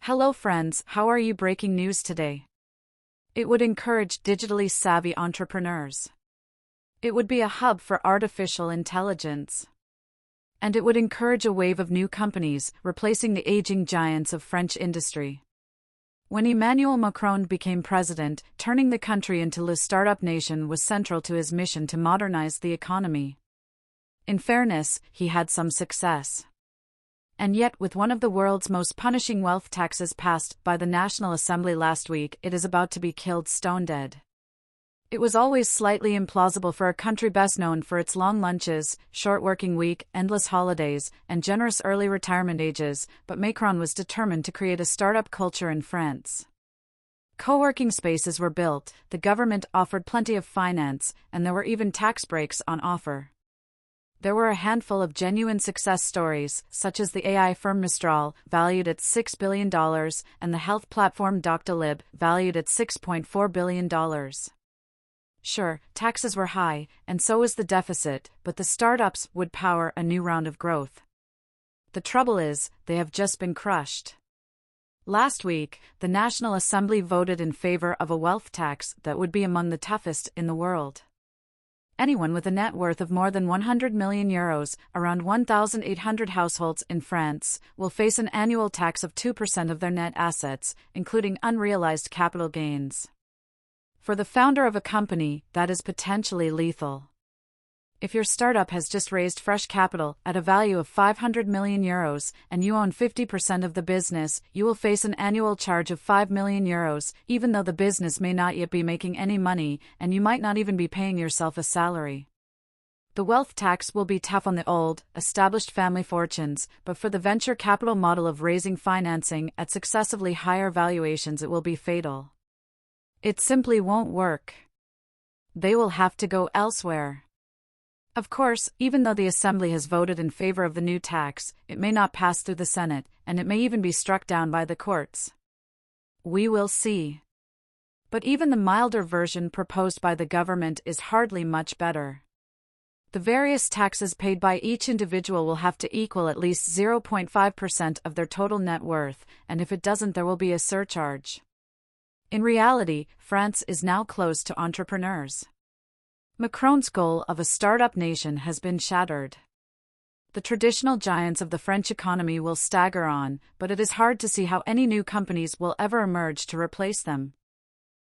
Hello friends, how are you? Breaking news today. It would encourage digitally savvy entrepreneurs. It would be a hub for artificial intelligence. And it would encourage a wave of new companies, replacing the aging giants of French industry. When Emmanuel Macron became president, turning the country into a startup nation was central to his mission to modernize the economy. In fairness, he had some success. And yet, with one of the world's most punishing wealth taxes passed by the National Assembly last week, it is about to be killed stone dead. It was always slightly implausible for a country best known for its long lunches, short working week, endless holidays, and generous early retirement ages, but Macron was determined to create a startup culture in France. Co-working spaces were built, the government offered plenty of finance, and there were even tax breaks on offer. There were a handful of genuine success stories, such as the AI firm Mistral, valued at $6 billion, and the health platform Doctolib, valued at $6.4 billion. Sure, taxes were high, and so was the deficit, but the startups would power a new round of growth. The trouble is, they have just been crushed. Last week, the National Assembly voted in favor of a wealth tax that would be among the toughest in the world. Anyone with a net worth of more than 100 million euros, around 1,800 households in France, will face an annual tax of 2% of their net assets, including unrealized capital gains. For the founder of a company, that is potentially lethal. If your startup has just raised fresh capital at a value of 500 million euros and you own 50% of the business, you will face an annual charge of 5 million euros, even though the business may not yet be making any money, and you might not even be paying yourself a salary. The wealth tax will be tough on the old, established family fortunes, but for the venture capital model of raising financing at successively higher valuations, it will be fatal. It simply won't work. They will have to go elsewhere. Of course, even though the Assembly has voted in favor of the new tax, it may not pass through the Senate, and it may even be struck down by the courts. We will see. But even the milder version proposed by the government is hardly much better. The various taxes paid by each individual will have to equal at least 0.5% of their total net worth, and if it doesn't, there will be a surcharge. In reality, France is now closed to entrepreneurs. Macron's goal of a startup nation has been shattered. The traditional giants of the French economy will stagger on, but it is hard to see how any new companies will ever emerge to replace them.